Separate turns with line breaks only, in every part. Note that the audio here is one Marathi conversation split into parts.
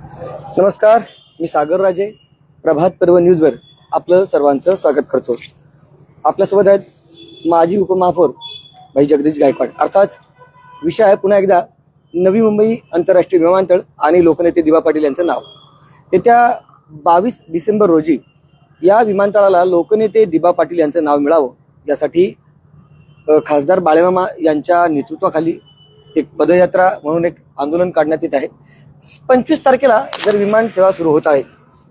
नमस्कार, मी सागर राजे. प्रभात पर्व न्यूजवर आपलं सर्वांचं स्वागत करतो. आपल्यासोबत आहेत माजी उपमहापौर भाई जगदीश गायकवाड. अर्थात विषय आहे पुन्हा एकदा नवी मुंबई आंतरराष्ट्रीय विमानतळ आणि लोकनेते दिवा पाटील यांचं नाव. येत्या 22 डिसेंबर रोजी या विमानतळाला लोकनेते दिवा पाटील यांचं नाव मिळावं यासाठी खासदार बाळेमामा यांच्या नेतृत्वाखाली एक पदयात्रा म्हणून एक आंदोलन काढण्यात येत आहे. 25 तारखेला जर विमान सेवा सुरू होत आहे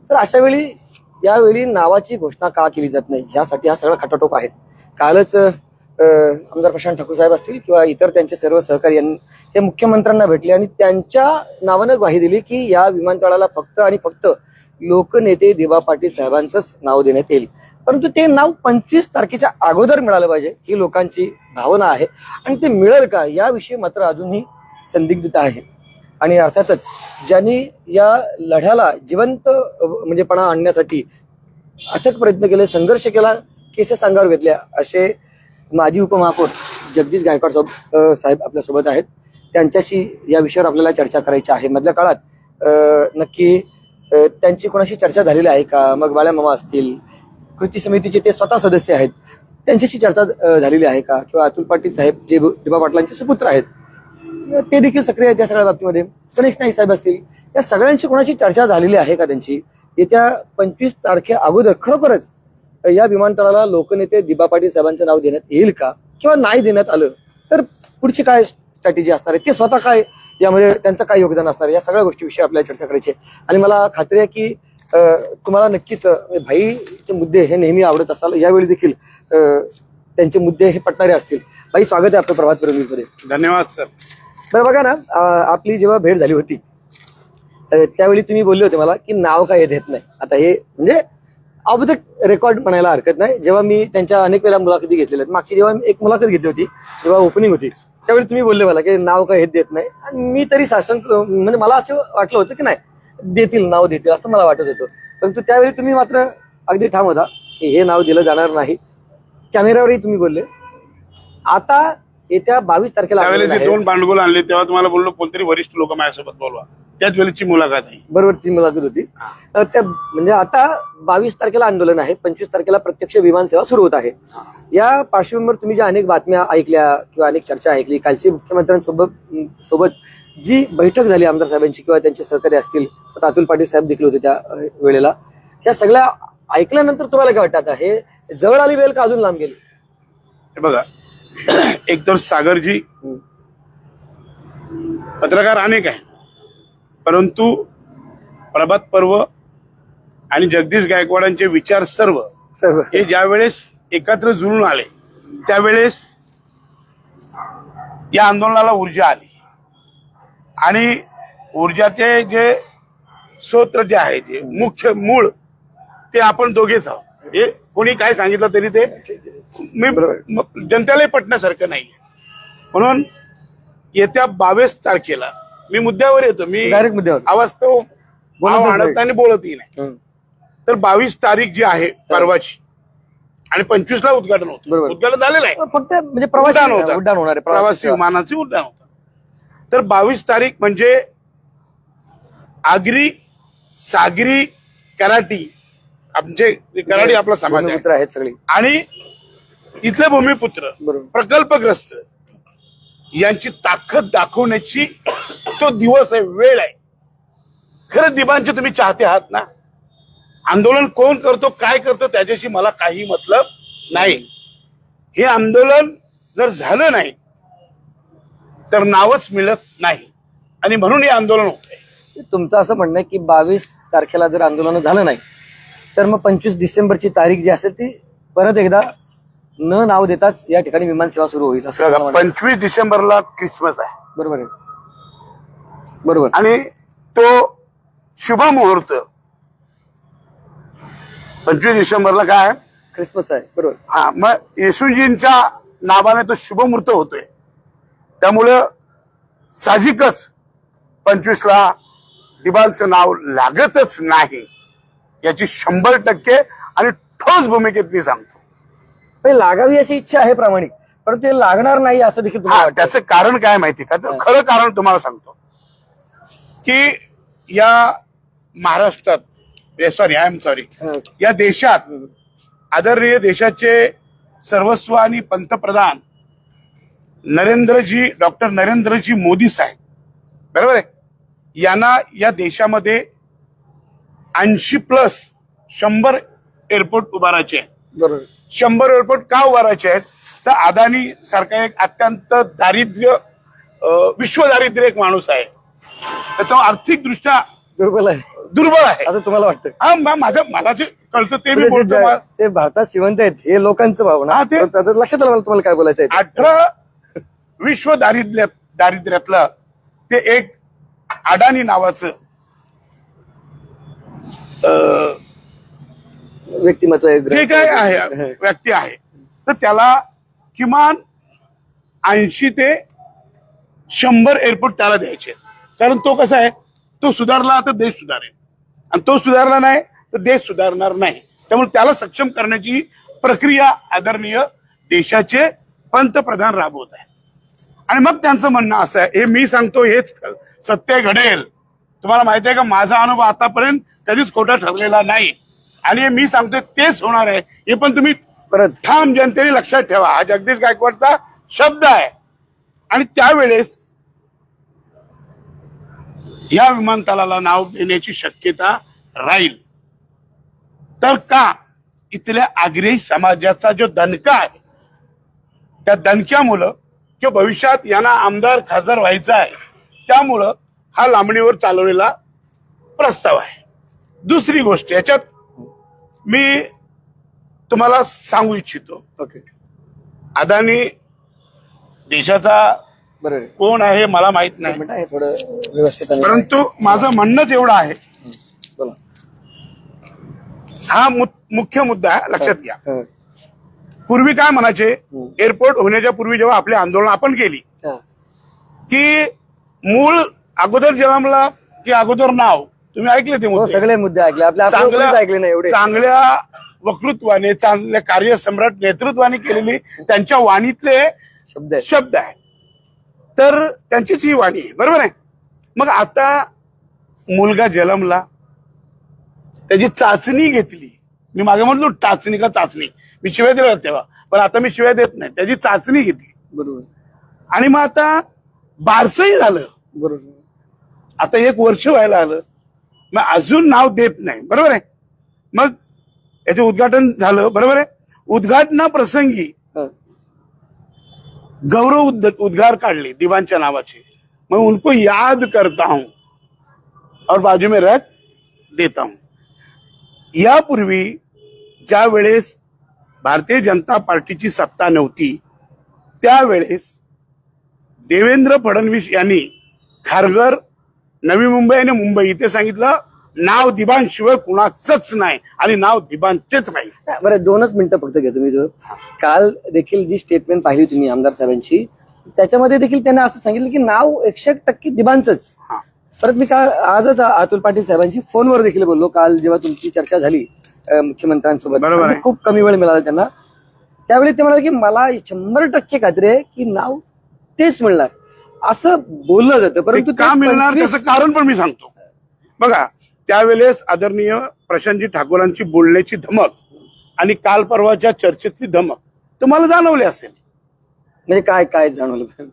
तर अशा वेळी यावेळी नावाची घोषणा का केली जात नाही यासाठी हा सगळा खटाटोप आहे. कालच आमदार प्रशांत ठाकूर साहेब असतील किंवा इतर त्यांचे सर्व सहकारी यांनी हे मुख्यमंत्र्यांना भेटले आणि त्यांच्या नावानं ग्वाही दिली की या विमानतळाला फक्त आणि फक्त लोकनेते दिवा पाटील साहेबांचंच नाव देण्यात येईल. परंतु ते नाव 25 तारखेच्या अगोदर मिळालं पाहिजे ही लोकांची भावना आहे आणि ते मिळेल का याविषयी मात्र अजूनही संदिग्धता आहे. आणि अर्थातच ज्यांनी या लढ्याला जिवंत म्हणजेपणा आणण्यासाठी अथक प्रयत्न केले, संघर्ष केला, केसेस अंगावर घेतल्या असे माजी उपमहापौर जगदीश गायकवाड साहेब आपल्यासोबत आहेत. त्यांच्याशी या विषयावर आपल्याला चर्चा करायची आहे. मधल्या काळात नक्की त्यांची कोणाशी चर्चा झालेली आहे का? मग बाळेमामा असतील, कृती समितीचे ते स्वतः सदस्य आहेत, त्यांच्याशी चर्चा झालेली आहे का? किंवा अतुल पाटील साहेब जे दिवा पाटलांचे सुपुत्र आहेत ते देखील सक्रिय आहेत या सगळ्या बाबतीमध्ये, गणेश नाईक साहेब असतील, या सगळ्यांची कोणाची चर्चा झालेली आहे का त्यांची? येत्या 25 तारखे अगोदर खरोखरच या विमानतळाला लोकनेते दिवा पाटील साहेबांचं नाव देण्यात येईल का? किंवा नाही देण्यात आलं तर पुढची काय स्ट्रॅटेजी असणार आहे? ते स्वतः काय यामध्ये त्यांचं काय योगदान असणार आहे? या सगळ्या गोष्टीविषयी आपल्याला चर्चा करायची आहे. आणि मला खात्री आहे की तुम्हाला नक्कीच भाईचे मुद्दे हे नेहमी आवडत असतात, यावेळी देखील त्यांचे मुद्दे हे पटणारे असतील. भाई, स्वागत आहे आपलं प्रभात पर्व न्यूजमध्ये.
धन्यवाद सर.
बरं, बघा ना, आपली जेव्हा भेट झाली होती त्यावेळी तुम्ही बोलले होते मला की नाव काय देत नाही. आता हे म्हणजे ऑफ द रेकॉर्ड म्हणायला हरकत नाही. जेव्हा मी त्यांच्या अनेक वेळा मुलाखती घेतलेल्या आहेत, मागची जेव्हा एक मुलाखत घेतली होती जेव्हा ओपनिंग होती त्यावेळी तुम्ही बोलले मला की नाव काय देत नाही. आणि मी तरी म्हणजे मला असं वाटलं होतं की नाही देतील, नाव देतील असं मला वाटत होतं. परंतु त्यावेळी तुम्ही मात्र अगदी ठाम होता की हे नाव दिलं जाणार नाही. कॅमेऱ्यावरही तुम्ही बोलले. आता येत्या 22 तारखेला
त्यावेळेला 2 भांडगोल आणले तेव्हा तुम्हाला बोललो कोणतरी वरिष्ठ लोक माझ्यासोबत बोलवा. त्याच वेळेची मुलाखत आहे.
बरोबर, ती मुलाखत होती. त्या म्हणजे आता 22 तारखेला आंदोलन आहे, 25 तारखेला प्रत्यक्ष विमान सेवा सुरू होत आहे. या पार्श्वभूमीवर तुम्ही ज्या अनेक बातम्या ऐकल्या किंवा अनेक चर्चा ऐकली, कालची मुख्यमंत्र्यांसोबत जी बैठक झाली आमदार साहेबांची किंवा त्यांचे सहकारी असतील, स्वतः अतुल पाटील साहेब देखील होते त्या वेळेला, या सगळ्या ऐकल्यानंतर तुम्हाला काय वाटतं? आता हे जवळ आली वेळ का अजून लांब गेली?
हे बघा, एकतर सागरजी पत्रकार अनेक आहे, परंतु प्रभात पर्व आणि जगदीश गायकवाडांचे विचार सर्व हे ज्या वेळेस एकत्र जुळून आले त्यावेळेस या आंदोलनाला ऊर्जा आली. आणि ऊर्जाचे जे स्रोत जे आहे, जे मुख्य मूळ, ते आपण दोघेच आहोत. हे कोणी काय सांगितलं तरी ते मी जनतेलाही पटण्यासारखं नाही. म्हणून येत्या 22 तारखेला मी मुद्द्यावर येतो. मी
डायरेक्ट मुद्द्यावर
अवास्तव आणत आणि बोलतही नाही. तर 22 तारीख जी आहे परवाची आणि 25 ला उद्घाटन होतं. उद्घाटन झालेलं आहे,
फक्त म्हणजे उड्डाण होणार आहे,
प्रवासी विमानाचे उड्डाण होतं. तर 22 तारीख म्हणजे आगरी, सागरी, कराटी, आमचे कराडी आपला समाज
आहेत सगळे, आणि
इथले भूमिपुत्र, प्रकल्पग्रस्त यांची ताकद दाखवण्याची तो दिवस आहे, वेळ आहे. खरं दिबांचे तुम्ही चाहते आहात ना. आंदोलन कोण करतो, काय करतो त्याच्याशी मला काही मतलब नाही. हे आंदोलन जर झालं नाही तर नावच मिळत नाही आणि म्हणून हे आंदोलन होत आहे.
तुमचं असं म्हणणं आहे की 22 तारखेला जर आंदोलन झालं नाही तर मग 25 डिसेंबरची तारीख जी असेल ती परत एकदा न नाव देताच या ठिकाणी विमान सेवा सुरू होईल.
25 डिसेंबरला ख्रिसमस आहे.
बरोबर आहे, बरोबर.
आणि तो शुभ मुहूर्त 25 डिसेंबरला काय
ख्रिसमस आहे, बरोबर.
हा, मग येशूजींच्या नावाने तो शुभ मुहूर्त होतोय. त्यामुळं साहजिकच 25 ला दिबांचं नाव लागतच नाही याची 100% आणि ठोस भूमिकेत मी सांगतो.
लागावी अशी इच्छा आहे प्रामाणिक, परंतु ते लागणार नाही असं देखील
त्याचं कारण काय माहिती का? तर खरं कारण तुम्हाला सांगतो की या महाराष्ट्रात सॉरी आय एम सॉरी
हा.
या देशात आदरणीय देशाचे सर्वस्व आणि पंतप्रधान डॉक्टर नरेंद्रजी मोदी साहेब, बरोबर आहे, यांना या देशामध्ये 80+ 100 एअरपोर्ट उभारायचे आहेत.
बरोबर.
100 एअरपोर्ट का उभारायचे आहेत तर अदानी सारखा एक अत्यंत विश्वदारिद्र्य एक माणूस आहे, तर तो आर्थिकदृष्ट्या
दुर्बल आहे
दुर्बळ आहे
असं तुम्हाला वाटतं?
हा मला जे कळतं ते मी बोलतो.
ते भारतात श्रीमंत आहेत हे लोकांचं भावना.
हा, ते-
आता लक्षात आलं मला तुम्हाला काय बोलायचं आहे.
18 विश्व दारिद्र्यातलं ते एक अडाणी नावाचं
व्यक्तिमत्व आहे,
जे काय आहे व्यक्ती आहे, तर त्याला किमान 80 ते 100 एअरपोर्ट त्याला द्यायचे, कारण तो कसा आहे, तो सुधारला तर देश सुधारेल आणि तो सुधारला नाही तर देश सुधारणार नाही. त्यामुळे त्याला सक्षम करण्याची प्रक्रिया आदरणीय देशाचे पंतप्रधान राबवत आहे. आणि मग त्यांचं म्हणणं असं आहे, हे मी सांगतो हेच सत्य घडेल. तुम्हाला माहिती आहे का, माझा अनुभव आतापर्यंत कधीच खोटा ठरलेला नाही आणि हे मी सांगतोय तेच होणार आहे. हे पण तुम्ही
परत
ठाम जनतेने लक्षात ठेवा, हा जगदीश गायकवाडचा शब्द आहे. आणि त्यावेळेस या विमानतळाला नाव देण्याची शक्यता राहील. तर का इथल्या आग्रही समाजाचा जो दणका आहे, त्या दणक्यामुळं किंवा भविष्यात यांना आमदार खासदार व्हायचं आहे, त्यामुळं हा लांबणीवर चालवलेला प्रस्ताव आहे. दुसरी गोष्ट याच्यात मी तुम्हाला सांगू इच्छितो,
ओके
अदानी देशाचा
बरोबर आहे.
कोण आहे मला माहित नाही,
मिनिट आहे, थोडं व्यवस्थित आणि-
परंतु माझं म्हणणंच एवढं आहे,
बोला.
हा मुख्य मुद्दा आहे, लक्षात घ्या.
हा.
पूर्वी काय म्हणायचे, एअरपोर्ट होण्याच्या पूर्वी जेव्हा आपली आंदोलन आपण केली
हा.
की मूळ अगोदर जन्मला की अगोदर नाव, तुम्ही ऐकले ते
हो,
मुद्दे.
सगळे मुद्दे ऐकले आपल्या कोणीच ऐकले नाही एवढे.
चांगल्या वक्तृत्वाने, चांगल्या कार्यसम्राट नेतृत्वाने केलेली त्यांच्या वाणीतले
शब्द आहे.
शब्द आहे, तर त्यांचीच ही वाणी आहे, बरोबर आहे. मग आता मुलगा जन्मला, त्याची चाचणी घेतली. मी मागे म्हटलो टाचणी का चाचणी, मी शिव्या दिल्या तेव्हा, पण आता मी शिव्या देत नाही. त्याची चाचणी घेतली
बरोबर
आणि मग आता बारसंही झालं.
बरोबर.
आता 1 वर्ष व्हायला आलं, मग अजून नाव देत नाही, बरोबर आहे. मग याचं उद्घाटन झालं, बरोबर आहे. उद्घाटनाप्रसंगी
हा.
गौरव उद्गार काढले दिवानच्या नावाचे. मैं उनको याद करता हूं और बाजू में रख देता हूं. यापूर्वी ज्या वेळेस भारतीय जनता पार्टीची सत्ता नव्हती, त्यावेळेस देवेंद्र फडणवीस यांनी खारघर, नवी मुंबई आणि मुंबई इथे सांगितलं नाव दिबांशिवाय कुणाचंच नाही आणि नाव दिबांचेच नाही.
बरं, 2च मिनिटं फक्त घेतो मी. काल देखील जी स्टेटमेंट पाहिली तुम्ही आमदार साहेबांची, त्याच्यामध्ये देखील त्यांनी असं सांगितलं की नाव 100% दिबांचंच.
हा.
परत मी काल आजच अतुल पाटील साहेबांशी फोनवर देखील बोललो, काल जेव्हा तुमची चर्चा झाली मुख्यमंत्र्यांसोबत,
बरोबर आहे.
आणि खूप कमी वेळ मिळाला त्यांना. त्यावेळी ते म्हणाले की मला 100% खात्री आहे की नाव तेच मिळणार, असं बोललं जातं. परंतु
ते का मिळणार त्याचं कारण पण मी सांगतो. बघा, त्यावेळेस आदरणीय प्रशांतजी ठाकूरांची बोलण्याची धमक आणि काल परवाच्या चर्चेतली धमक तुम्हाला जाणवली असेल.
म्हणजे काय काय जाणवलं?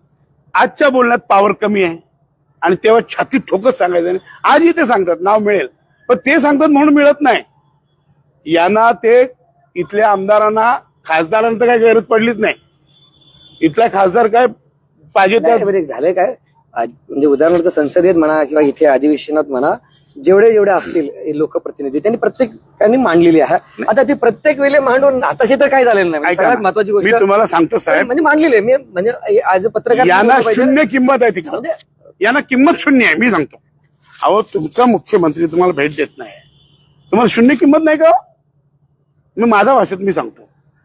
आजच्या बोलण्यात पॉवर कमी आहे आणि तेव्हा छाती ठोकत सांगायचं नाही. आजही ते सांगतात नाव मिळेल, पण ते सांगतात म्हणून मिळत नाही. यांना ते इथल्या आमदारांना, खासदारांना तर काही गरज पडलीच नाही. इथला खासदार काय पाहिजे त्या
झालंय काय, म्हणजे उदाहरणार्थ संसदेत म्हणा किंवा इथे अधिवेशनात म्हणा, जेवढे असतील लोकप्रतिनिधी त्यांनी प्रत्येकाने मांडलेली आहे. आता ती प्रत्येक वेळेला मांडून आताशी तर काय झालेलं नाही. म्हणजे सगळ्यात महत्वाची
मी
गोष्ट
तुम्हाला सांगतो साहेब,
म्हणजे मांडलेली आहे. मी म्हणजे आज पत्रकार
यांना शून्य किंमत आहे तिकडे, यांना किंमत शून्य आहे. मी सांगतो, अहो तुमचा मुख्यमंत्री तुम्हाला भेट देत नाही, तुम्हाला शून्य किंमत नाही का? मी माझ्या भाषेत मी सांगतो,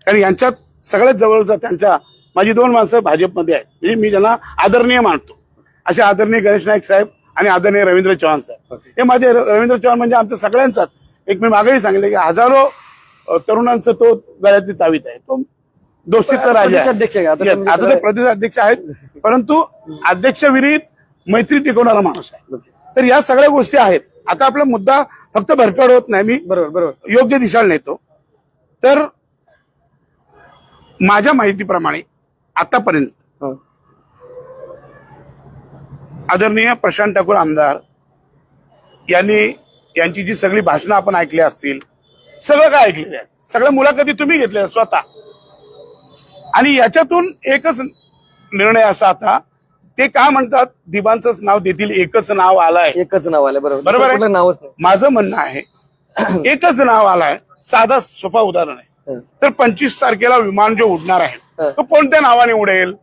कारण यांच्यात सगळ्यात जवळचा त्यांच्या माझी 2 माणसं भाजपमध्ये आहेत, म्हणजे मी ज्यांना आदरणीय मानतो, असे आदरणीय गणेश नाईक साहेब आणि आदरणीय रवींद्र चव्हाण साहेब. हे माझे रवींद्र चव्हाण म्हणजे आमच्या सगळ्यांचाच एक, मी मागेही सांगितलं की हजारो तरुणांचं तो गळ्यातली तावीत आहे, तो दोस्तीचा राजा आहे.
अध्यक्ष आहे.
आता ते प्रदेश अध्यक्ष आहेत, परंतु अध्यक्षविरीत मैत्री टिकवणारा माणूस आहे. तर या सगळ्या गोष्टी आहेत आता आपला मुद्दा फक्त भरकड होत नाही, मी
बरोबर बरोबर
योग्य दिशेला नेतो. तर माझ्या माहितीप्रमाणे आतापर्यंत
हं.
आदरणीय प्रशांत ठाकूर आमदार यांची जी सगळी भाषणं आपण ऐकली असतील, सगळं काय ऐकलेलं आहे, सगळ्या मुलाखती तुम्ही घेतल्या स्वतः. आणि याच्यातून एकच निर्णय असा आता, ते का म्हणतात दिबांचंच नाव देतील, एकच नाव आलंय.
एकच नाव आलं. बरोबर
बरोबर आहे.
कुठलं नावच नाही.
माझं म्हणणं आहे एकच नाव आलंय. साधा सोपा उदाहरण आहे.
हं.
तर 25 तारखेला विमान जे उडणार आहे
हं.
तो कोणत्या नावाने उडेल?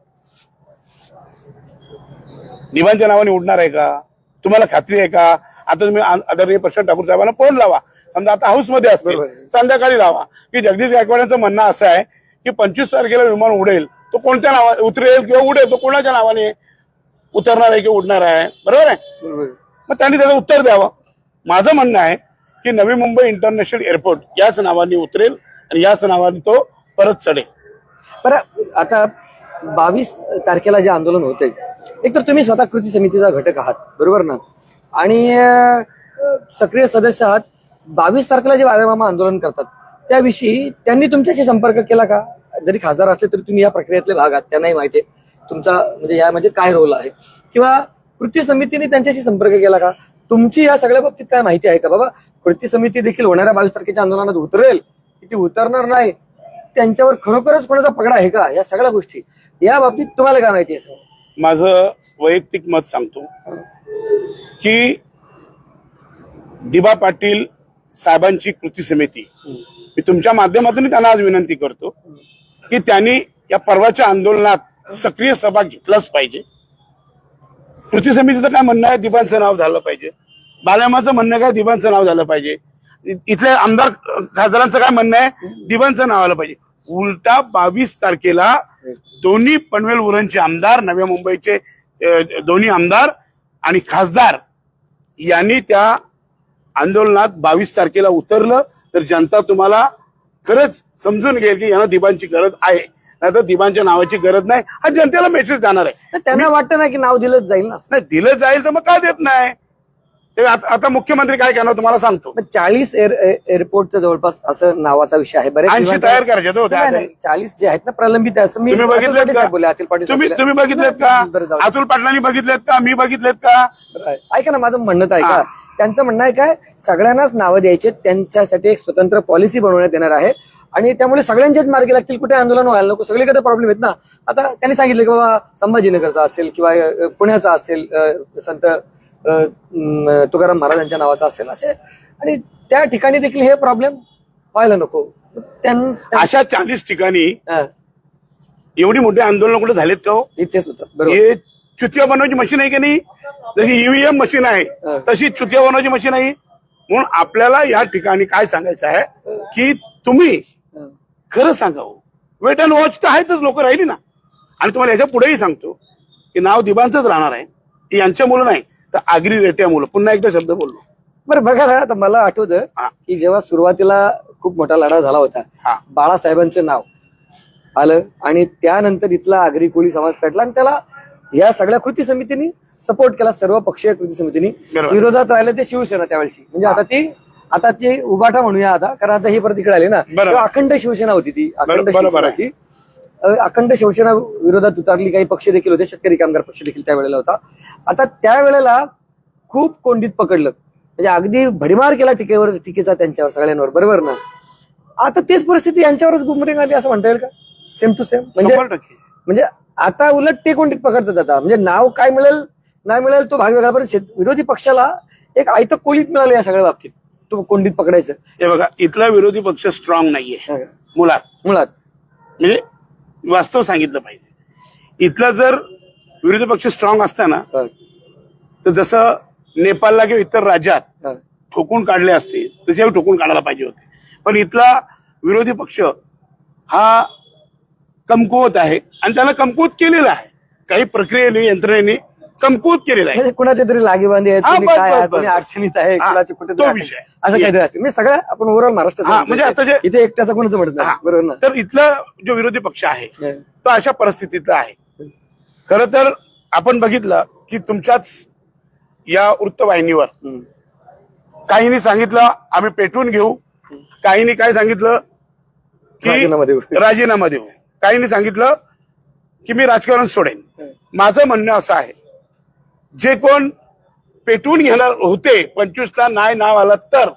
दिवाणच्या नावाने उडणार आहे का? तुम्हाला खात्री आहे का? आता तुम्ही आदरणीय प्रशांत ठाकूर साहेबांना फोन लावा, समजा आता हाऊसमध्ये असतील,
बरोबर.
संध्याकाळी लावा, की जगदीश गायकवाडांचं म्हणणं असं आहे की 25 तारखेला विमान उडेल, तो कोणत्या नावाने उतरेल किंवा उडेल, तो कोणाच्या नावाने उतरणार आहे किंवा उडणार आहे? बरोबर आहे.
बरोबर.
मग त्यांनी त्याचं उत्तर द्यावं. माझं म्हणणं आहे की नवी मुंबई इंटरनॅशनल एअरपोर्ट याच नावाने उतरेल आणि याच नावाने तो परत चढेल.
बरं, आता 22 तारखेला जे आंदोलन होते, एक तर तुम्ही स्वतः कृती समितीचा घटक आहात, बरोबर ना, आणि सक्रिय सदस्य आहात. 22 तारखेला जे वारेमामा आंदोलन करतात त्याविषयी त्यांनी तुमच्याशी संपर्क केला का? जरी खासदार असले तरी तुम्ही या प्रक्रियेतले भाग आहात, त्यांनाही माहिती आहे तुमचा म्हणजे यामध्ये काय रोल आहे, किंवा कृती समितीने त्यांच्याशी संपर्क केला का? तुमची या सगळ्या बाबतीत काय माहिती आहे का? बाबा कृती समिती देखील होणाऱ्या 22 तारखेच्या आंदोलनात उतरेल की ती उतरणार नाही, त्यांच्यावर खरोखरच कोणाचा पगडा आहे का? या सगळ्या गोष्टी या बाबतीत तुम्हाला काय माहिती आहे?
माझं वैयक्तिक मत सांगतो की दिबा पाटील साहेबांची कृती समिती, मी तुमच्या माध्यमातून त्यांना आज विनंती करतो की त्यांनी या परवाच्या आंदोलनात सक्रिय सहभाग घेतलाच पाहिजे. कृती समितीचं काय म्हणणं आहे? दिबांचं नाव झालं पाहिजे. बालमाचं म्हणणं काय? दिबांचं नाव झालं पाहिजे. इथले आमदार खासदारांचं काय म्हणणं आहे? दिबांचं नाव आलं पाहिजे. उलटा 22 तारखेला दोन्ही पनवेल उरणचे आमदार, नव्या मुंबईचे दोन्ही आमदार आणि खासदार यांनी त्या आंदोलनात 22 तारखेला उतरलं तर जनता तुम्हाला खरंच समजून घेईल की यांना दिबांची गरज आहे, नाही तर दिबांच्या नावाची गरज नाही, हा जनतेला मेसेज जाणार आहे.
त्यांना वाटतं ना की नाव दिलंच जाईल ना?
नाही दिलं जाईल तर मग का देत नाही? ते आता मुख्यमंत्री काय करणार तुम्हाला सांगतो.
40 एअरपोर्टचं जवळपास असं नावाचा विषय आहे. बरेच
80 तयार करायचे तो.
40 जे आहेत ना प्रलंबित आहे, असं मी
तुम्ही बघितलेत का? तुम्ही बघितलेत का?
बरं,
अतुल पाटलांनी बघितलेत का? मी बघितलेत का?
ऐका ना, माझं म्हणणं आहे का, त्यांचं म्हणणं आहे काय, सगळ्यांनाच नावं द्यायचे, त्यांच्यासाठी एक स्वतंत्र पॉलिसी बनवण्यात येणार आहे आणि त्यामुळे सगळ्यांचेच मार्गी लागतील, कुठे आंदोलन व्हायला नको, सगळीकडे प्रॉब्लेम आहेत ना. आता त्यांनी सांगितलं की बाबा संभाजीनगरचा असेल किंवा पुण्याचा असेल, संत तुकाराम महाराजांच्या नावाचा असेल असे, आणि त्या ठिकाणी देखील हे प्रॉब्लेम व्हायला नको.
अशा 40 ठिकाणी एवढी मोठी आंदोलन कुठे झालेत का?
इथेच होतं. बरोबर.
हे चुतिया बनवायची मशीन आहे की नाही? जशी ईव्हीएम मशीन आहे तशी चुतिया बनवायची मशीन आहे. म्हणून आपल्याला या ठिकाणी काय सांगायचं आहे की तुम्ही खरं सांगावं. वेट अँड वॉच तर आहेतच, लोक राहिली ना. आणि तुम्हाला याच्या पुढेही सांगतो की नाव दिबांचंच राहणार आहे. यांच्या मुलं नाही तर आगरी रेट्या मुलं. पुन्हा एकदा शब्द बोललो.
बरं बघा ना, आता मला आठवतं की जेव्हा सुरुवातीला खूप मोठा लढा झाला होता, बाळासाहेबांचं नाव आलं आणि त्यानंतर इथला आगरी कोळी समाज पेटला आणि त्याला या सगळ्या कृती समितीने सपोर्ट केला, सर्व पक्षीय कृती समितीने. विरोधात राहिलं ते शिवसेना त्यावेळची, म्हणजे आता ती उभाटा म्हणूया आता, कारण आता ही परत इकडे आली ना. अखंड शिवसेना होती ती, अखंड शिवसेना होती. अखंड शिवसेना विरोधात उतरली, काही पक्ष देखील होते, शेतकरी कामगार पक्ष देखील त्यावेळेला होता. आता त्यावेळेला खूप कोंडीत पकडलं, म्हणजे अगदी भडीमार केला टीकेचा त्यांच्यावर सगळ्यांवर, बरोबर ना. आता तेच परिस्थिती यांच्यावरच गुमरेंग आली असं म्हणता येईल का? Same to same. म्हणजे आता उलट ते कोंडीत पकडतात आता, म्हणजे नाव काय मिळेल नाही मिळेल तो भाग वेगळा, पण विरोधी पक्षाला एक आयत कोळीत मिळालं या सगळ्या बाबतीत, तो कोंडीत पकडायचं.
हे बघा, इथला विरोधी पक्ष स्ट्रॉंग नाहीये मुळात. म्हणजे वास्तव सांगितलं पाहिजे. इथला जर विरोधी पक्ष स्ट्रॉंग असता ना, तर जसं नेपाळला किंवा इतर राज्यात ठोकून काढले असते तसे ठोकून काढायला पाहिजे होते. पण इथला विरोधी पक्ष हा कमकुवत आहे आणि त्याला कमकुवत केलेला आहे. काही प्रक्रियेने, यंत्रणेने कमकुवत केलेला आहे.
कुणाच्या तरी लागीबांधी आहेत, अडचणीत आहे,
तो विषय
असं काहीतरी असते. म्हणजे सगळं आपण ओव्हरऑल महाराष्ट्रात, म्हणजे आता इथे एकट्याचा कोणाचं म्हणत नाही, बरोबर ना.
तर इथला जो विरोधी पक्ष आहे तो अशा परिस्थितीतला आहे. खरं तर आपण बघितलं की तुमच्याच या वृत्तवाहिनीवर काहींनी सांगितलं आम्ही पेटवून घेऊ, काहींनी काय सांगितलं की राजीनामा देऊ, काहींनी सांगितलं की मी राजकारण सोडेन. माझं म्हणणं असं आहे, जे कोण पेटवून घेणार होते 25ला नाही नाव आलं तर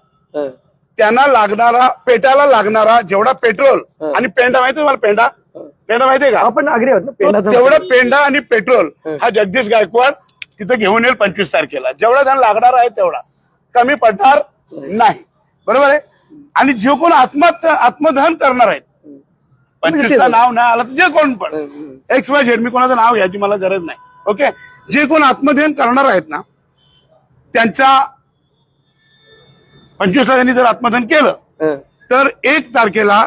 त्यांना लागणारा पेटायला लागणारा जेवढा पेट्रोल आणि पेंडा माहितीये मला, पेंडा माहितीये का?
आपण आग्रे आहोत ना,
तेवढं पेंडा आणि पेट्रोल हा जगदीश गायकवाड तिथे घेऊन येईल 25 तारखेला. जेवढा त्यांना लागणार आहे तेवढा, कमी पडणार नाही. बरोबर आहे. आणि जे कोण आत्मदहन करणार आहेत 25ला नाव नाही आलं तर जे कोण पण XYZ, मी कोणाचं नाव घ्यायची मला गरज नाही. ओके, जे कोण आत्मदहन करणार आहेत ना त्यांच्या 25ला त्यांनी जर आत्मदहन केलं तर 1 तारखेला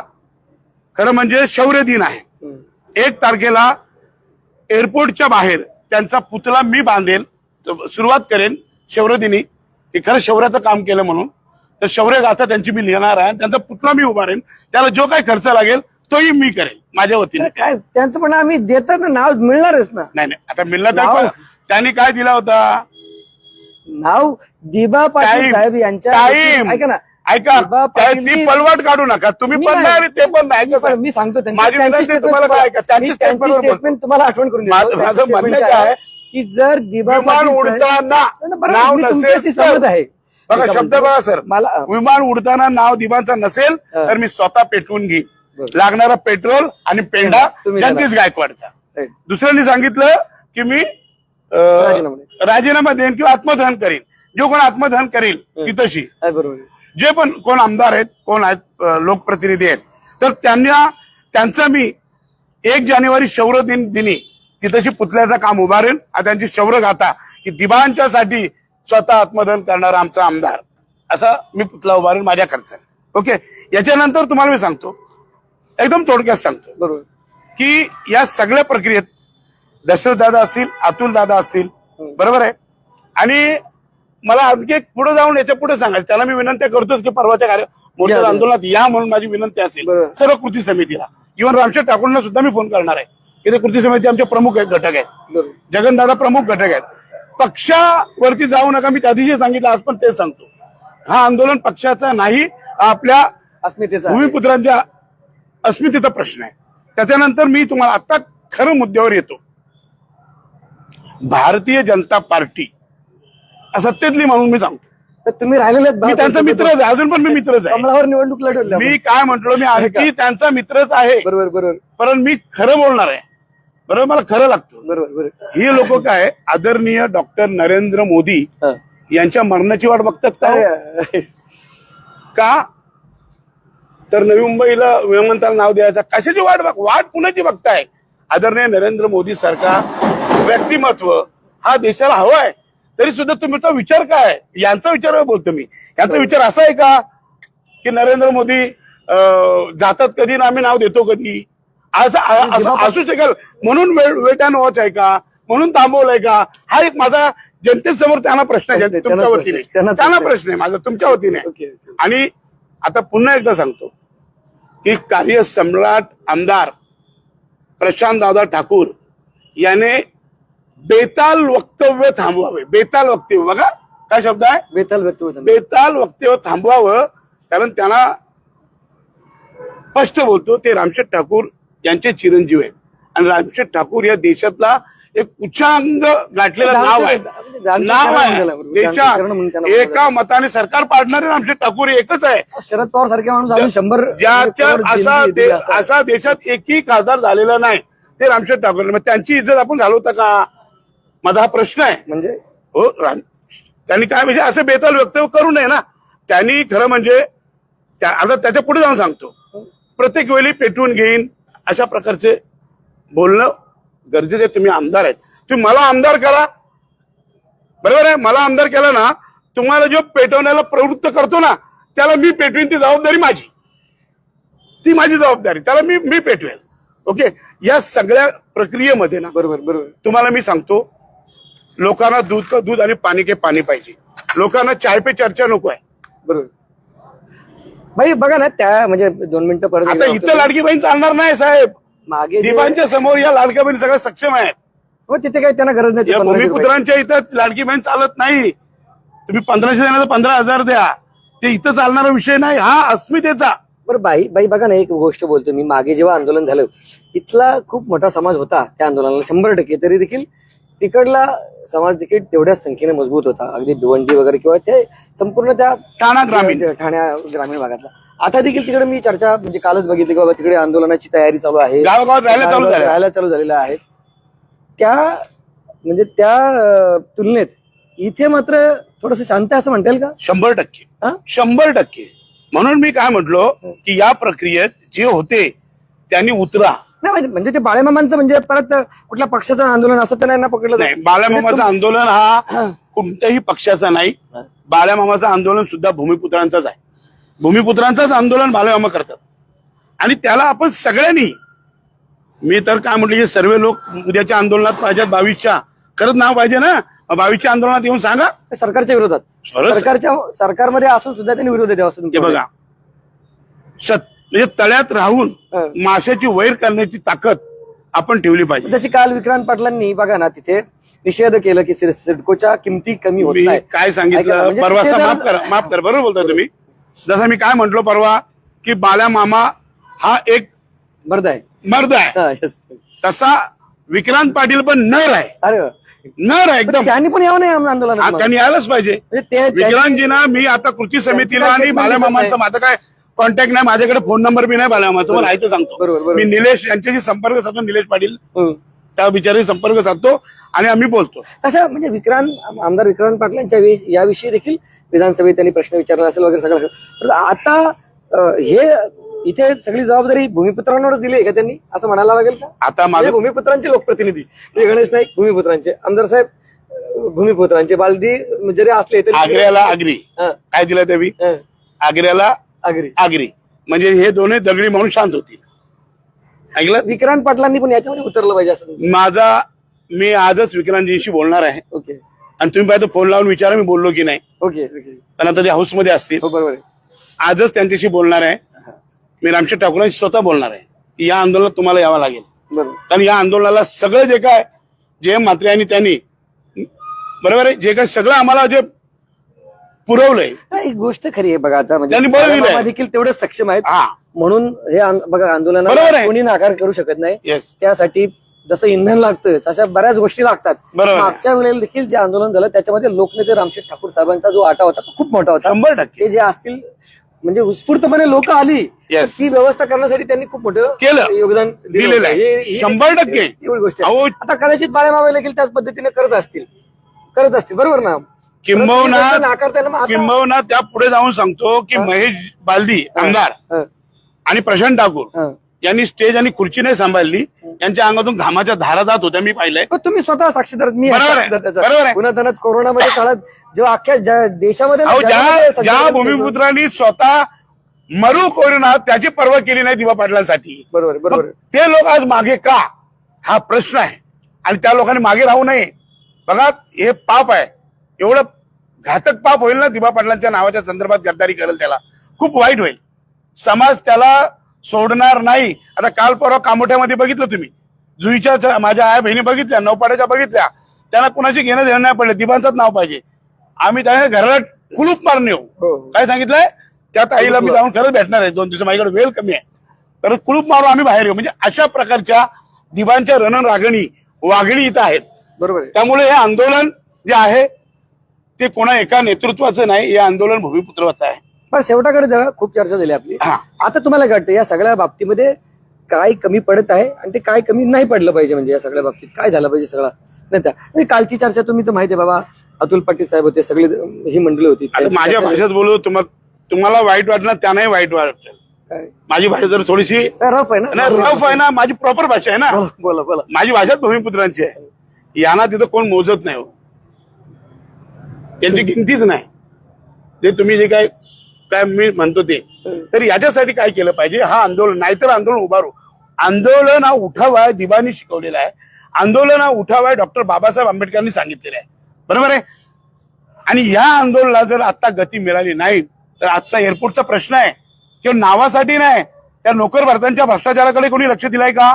खरं म्हणजे शौर्य दिन आहे. 1 तारखेला एअरपोर्टच्या बाहेर त्यांचा पुतळा मी बांधेल, सुरुवात करेन शौर्यदिनी, की खरं शौर्याचं काम केलं म्हणून. तर शौर्य गाथा त्यांची मी लिहिणार आहे, त्यांचा पुतळा मी उभारेन, त्याला जो काही खर्च लागेल तोही मी करेन माझ्या वतीने.
काय त्यांचं पण आम्ही देतात ना, नाव मिळणारच ना.
नाही, आता मिळणार तर त्यांनी काय दिला होता
नाव, दिबा पाटील साहेब यांच्या. ऐका ना,
ऐका, ती पलवाट काढू नका, तुम्ही पण नाही आणि ते पण नाही.
मी सांगतो
माझी विनंती तुम्हाला काय, त्यांची
स्टेटमेंट तुम्हाला आठवण करून
माझं म्हणणं काय आहे
की जर दिबा
विमान उडताना नाव नसेल
समज आहे,
बघा शब्द बघा सर,
मला
विमान उडताना नाव दिबांचा नसेल तर मी स्वतः पेटवून घेईन. लागणारा पेट्रोल आणि पेंडा जगदीश गायकवाडचा. दुसऱ्यांनी सांगितलं की मी राजीनामा देईन किंवा आत्मदहन करीन. जो कोण आत्मदहन करेल तिथशी, जे पण कोण आमदार आहेत, कोण आहेत लोकप्रतिनिधी आहेत, तर त्यांचा मी 1 जानेवारी शौर्य दिनी तिथशी पुतळ्याचं काम उभारेन. त्यांची शौर्य गाथा की दिबांच्यासाठी स्वतः आत्मदहन करणारा आमचा आमदार, असा मी पुतळा उभारेन माझ्या खर्चाने. ओके, याच्यानंतर तुम्हाला मी सांगतो, एकदम थोडक्यात सांगतो,
बरोबर,
की या सगळ्या प्रक्रियेत दशरथ दादा असतील, अतुल दादा असतील, बरोबर आहे. आणि मला आणखी पुढे जाऊन याच्या पुढे सांगायचं, त्याला मी विनंती करतोच की परवाच्या मोठ्या आंदोलनात या म्हणून माझी विनंती असेल सर्व कृती समितीला. इव्हन रामशेठ ठाकूरला सुद्धा मी फोन करणार आहे की ते कृती समिती आमचे प्रमुख घटक आहेत, जगनदादा प्रमुख घटक आहेत. पक्षावरती जाऊ नका, मी त्या दिवशी सांगितलं, आज पण तेच सांगतो. हा आंदोलन पक्षाचा नाही, आपल्या
अस्मितेचा,
भूमिपुत्रांच्या अस्मितेचा प्रश्न आहे. त्याच्यानंतर मी तुम्हाला आता खरं मुद्द्यावर येतो. भारतीय जनता पार्टी सत्तेतली म्हणून मी सांगतो,
तर तुम्ही राहिलेले
मी त्यांचा मित्रच आहे, अजून पण मी मित्रच आहे.
कमळावर निवडणूक लढवली.
मी काय म्हटलो, मी आणखी त्यांचा मित्रच आहे.
बरोबर बरोबर,
पण मी खरं बोलणार आहे. बरोबर, मला खरं लागतं.
बरोबर बरोबर.
ही लोक काय आदरणीय डॉक्टर नरेंद्र मोदी यांच्या मरणाची वाट बघतात का? तर नवी मुंबईला विमानतळ नाव द्यायचं, कशाची वाट कुणाची बघताय? आदरणीय नरेंद्र मोदी सारखा व्यक्तिमत्व हा देशाला हवा आहे. तरी सुद्धा तुमचा विचार काय? यांचा विचार बोलतो मी. यांचा विचार असा आहे का की नरेंद्र मोदी जातात कधी ना आम्ही नाव देतो कधी, असं असू शकेल म्हणून वेटान वॉच आहे का, म्हणून थांबवलंय का? हा एक माझा जनतेसमोर त्यांना प्रश्न आहे, तुमच्या वतीने त्यांना प्रश्न आहे माझा तुमच्या वतीने. आणि आता पुन्हा एकदा सांगतो की कार्यसम्राट आमदार प्रशांत दादा ठाकूर याने बेताल वक्तव्य थांबवावे. बेताल वक्तव्य, बघा काय शब्द आहे,
बेताल वक्तव्य,
बेताल वक्तव्य थांबवावं. कारण त्यांना स्पष्ट बोलतो, ते रामशेठ ठाकूर यांचे चिरंजीव आहेत. आणि रामशेठ ठाकूर या देशातला एक उच्चांग गाठलेला नाव आहे. देशात एका मताने सरकार पाडणारे रामशेठ ठाकूर एकच आहे.
शरद पवार सारखे माणूस 100
ज्याच्या असा देशात एकही खासदार झालेला नाही ते रामशेठ ठाकूर. मग त्यांची इज्जत आपण घालवता का, माझा हा प्रश्न आहे.
म्हणजे
हो, त्यांनी काय म्हणजे असं बेताल वक्तव्य करू नये ना. त्यांनी खरं म्हणजे आता त्याच्या पुढे जाऊन सांगतो, प्रत्येक वेळी पेटवून घेईन अशा प्रकारचे बोलणं गरजेचं आहे. तुम्ही आमदार आहेत, तुम्ही मला आमदार करा, बरोबर आहे. मला आमदार केला ना, तुम्हाला जो पेटवण्याला प्रवृत्त करतो ना त्याला मी पेटवीन, ती जबाबदारी माझी, ती माझी जबाबदारी, त्याला मी पेटवेल. ओके, या सगळ्या प्रक्रियेमध्ये ना
बरोबर बरोबर
तुम्हाला मी सांगतो, लोकांना दूध का दूध आणि पाणी के पाणी पाहिजे. लोकांना चाय पे चर्चा नको आहे.
बरोबर भाई, बघा ना, त्या म्हणजे 2 मिनिटं परत
आता इथं लाडकी बहीण चालणार नाही साहेब.
मागे
दिबांच्या समोर या लाडक्या बहीण सगळ्या सक्षम आहेत.
हो, तिथे काही त्यांना गरज नाही.
भूमिपुत्रांच्या इथं लाडकी बहीण चालत नाही. तुम्ही 1500 देण्याचं 15,000 द्या. ते इथं चालणारा विषय नाही, हा अस्मितेचा.
बरं बाई बघा ना, एक गोष्ट बोलतो मी. मागे जेव्हा आंदोलन झालं, इथला खूप मोठा समाज होता त्या आंदोलनाला 100%. तरी देखील तिकडला समाज देखील तेवढ्याच संख्येने मजबूत होता. अगदी भिवंडी वगैरे किंवा ते संपूर्ण त्या
ठाणा ग्रामीण
ठाण्या ग्रामीण भागातला. आता देखील तिकडे मी चर्चा म्हणजे कालच बघितली की बाबा तिकडे आंदोलनाची तयारी चालू आहे,
गावागावात राहायला
चालू झालेल्या आहेत. त्या म्हणजे तुलनेत इथे मात्र थोडस शांत आहे असं म्हणता येईल का?
100%.
हा?
100%. म्हणून मी काय म्हटलो की या प्रक्रियेत जे होते त्यांनी उतरा.
नाही म्हणजे ते बाळेमामांचं म्हणजे परत कुठल्या पक्षाचं आंदोलन असं तर नाही पकडलं
नाही, बाळामामाचं आंदोलन हा कोणत्याही पक्षाचा नाही. बाळामामाचं आंदोलन सुद्धा भूमिपुत्रांचंच आहे. भूमिपुत्रांचंच आंदोलन बाळामामा करतात आणि त्याला आपण सगळ्यांनी, मी तर काय म्हटलं की सर्व लोक उद्याच्या आंदोलनात पाहिजेत, 22च्या खरंच नाव पाहिजे ना. 22च्या आंदोलनात येऊन सांगा.
सरकारच्या विरोधात, सरकारमध्ये असून सुद्धा त्यांनी विरोध द्यावा असं
ते बघा, म्हणजे तळ्यात राहून माशाची वैर करण्याची ताकद आपण ठेवली पाहिजे.
जशी काल विक्रांत पाटलांनी बघा ना तिथे निषेध केलं की सिडकोच्या किमती कमी होत नाही.
काय सांगितलं
म्हणजे
परवा, माफ कर बरोबर बोलता तुम्ही. जसं मी काय म्हटलो परवा की बाळामामा हा एक
मर्द आहे,
तसा विक्रांत पाटील पण नर आहे.
अरे
नर आहे एकदम.
त्यांनी पण यावं नाही आंदोलनात.
त्यांनी यायलाच पाहिजे. विक्रांतजींना मी आता कृती समितीला आणि बाळामामांचा माझा काय कॉन्टॅक्ट नाही, माझ्याकडे फोन नंबर बी नाही बाळामामा, तुम्हाला आहे ते सांगतो. मी निलेश यांच्याशी संपर्क साधतो, निलेश पाटील त्या बिचारी संपर्क साधतो आणि आम्ही बोलतो.
तशा म्हणजे आमदार विक्रांत पाटलांच्या याविषयी देखील विधानसभेत त्यांनी प्रश्न विचारला असेल वगैरे सगळं. आता हे इथे सगळी जबाबदारी भूमिपुत्रांवरच दिली आहे का त्यांनी, असं म्हणायला लागेल का?
आता माझे
भूमिपुत्रांचे लोकप्रतिनिधी गणेश नाईक भूमिपुत्रांचे, आमदार साहेब भूमिपुत्रांचे, बालदी जरी असले तरी
आग्र्याला आगरी काय दिलं देवी, आग्र्याला आगरी म्हणजे हे दोन्ही दगडी म्हणून शांत होती. ऐकलं?
विक्रांत पाटलांनी पण याच्यामध्ये उतरलं पाहिजे असं
मी आजच विक्रांतजींशी बोलणार आहे.
ओके.
आणि तुम्ही पाहिजे फोन लावून विचारा मी बोललो की नाही.
ओके.
कारण आता ते हाऊसमध्ये असतील.
बरोबर.
आजच त्यांच्याशी बोलणार आहे. मी रामशेठ ठाकूरांशी स्वतः बोलणार आहे की या आंदोलनात तुम्हाला यावं लागेल.
बरोबर.
कारण या आंदोलनाला सगळं जे काय म्हात्रे आणि त्यांनी बरोबर आहे जे काय सगळं आम्हाला जे पुरवलंय.
एक गोष्ट खरी आहे बघा, आता
त्यांनी
म्हणजे देखील तेवढे सक्षम आहेत म्हणून हे बघा आंदोलनाला कोणी नाकार करू शकत नाही. त्यासाठी जसं इंधन लागतं तशा बऱ्याच गोष्टी लागतात. मागच्या वेळेला देखील जे आंदोलन झालं त्याच्यामध्ये लोकनेते रामशेठ ठाकूर साहेबांचा जो आटा होता तो खूप मोठा होता.
100%
ते जे असतील म्हणजे उत्स्फूर्तपणे लोक आली ती व्यवस्था करण्यासाठी त्यांनी खूप मोठं
केलं,
योगदान
दिलेलं आहे. 100%
एवढी गोष्ट आहे. आता कदाचित बाळामामा देखील त्याच पद्धतीने करत असतील बरोबर ना.
किंबहुना त्या पुढे जाऊन सांगतो की महेश बालदी आमदार आणि प्रशांत ठाकूर यांनी स्टेज आणि खुर्ची नाही सांभाळली, यांच्या अंगातून घामाच्या धारा जात होत्या. मी पाहिलंय.
तुम्ही स्वतः साक्षीदार. मी
बरोबर आहे.
पुन्हा कोरोनामध्ये काळात जेव्हा अख्ख्या देशामध्ये
ज्या भूमिपुत्रांनी स्वतः मरू कोरोना त्याची पर्वा केली नाही दिवा पाटलांसाठी,
बरोबर
ते लोक आज मागे का, हा प्रश्न आहे. आणि त्या लोकांनी मागे राहू नये. बघा हे पाप आहे, एवढं घातक पाप होईल ना दिवा पाटलांच्या नावाच्या संदर्भात गद्दारी करेल त्याला खूप वाईट होईल. समाज त्याला सोडणार नाही. आता काल परवा कामोठ्यामध्ये बघितलं तुम्ही, जुईच्या माझ्या आया बहिणी बघितल्या, नौपाड्याच्या बघितल्या, त्यांना कुणाची घेणं देणं नाही पडलं. दिबांचंच नाव पाहिजे. आम्ही त्याने घराला कुलूप मारून येऊ. काय सांगितलंय त्या ताईला मी जाऊन खरंच भेटणार आहे 2 दिवस, माझ्याकडे वेळ कमी आहे, तर कुलूप मारून आम्ही बाहेर येऊ. म्हणजे अशा प्रकारच्या दिबांच्या रणरागणी वाघिणी इथं आहेत.
बरोबर.
त्यामुळे हे आंदोलन जे आहे ते कोणा एका नेतृत्वाचं नाही, हे आंदोलन भूमिपुत्राचं आहे.
पण शेवटाकडे जाऊया. खूप चर्चा झाली आपली. आता तुम्हाला काय वाटतं या सगळ्या बाबतीमध्ये काय कमी पडत आहे आणि ते काय कमी नाही पडलं पाहिजे, म्हणजे या सगळ्या बाबतीत काय झालं पाहिजे सगळं नाही. म्हणजे कालची चर्चा तुम्ही तर माहिती आहे बाबा, अतुल पाटील साहेब होते, सगळी ही मंडळी होती.
माझ्या भाषेत बोलू, तुम्हाला वाईट वाटणार त्यांनाही वाईट वाटेल. माझी भाषा जर थोडीशी
रफ आहे ना,
रफ आहे ना, माझी प्रॉपर भाषा आहे ना.
बोला.
माझी भाषा भूमिपुत्रांची आहे. यांना तिथं कोण मोजत नाही हो, यांची गिनतीच नाही. ते तुम्ही जे काय मी म्हणतो ते, तर याच्यासाठी काय केलं पाहिजे, हा आंदोलन नाहीतर आंदोलन उभारू. आंदोलन हा उठाव आहे, दिबांनी शिकवलेला आहे. आंदोलन हा उठाव आहे, डॉक्टर बाबासाहेब आंबेडकरांनी सांगितलेलं आहे. बरोबर आहे. आणि या आंदोलनाला जर आता गती मिळाली नाही तर आजचा एअरपोर्टचा प्रश्न आहे किंवा नावासाठी नाही, त्या नोकर भरत्यांच्या भ्रष्टाचाराकडे कोणी लक्ष दिलंय का,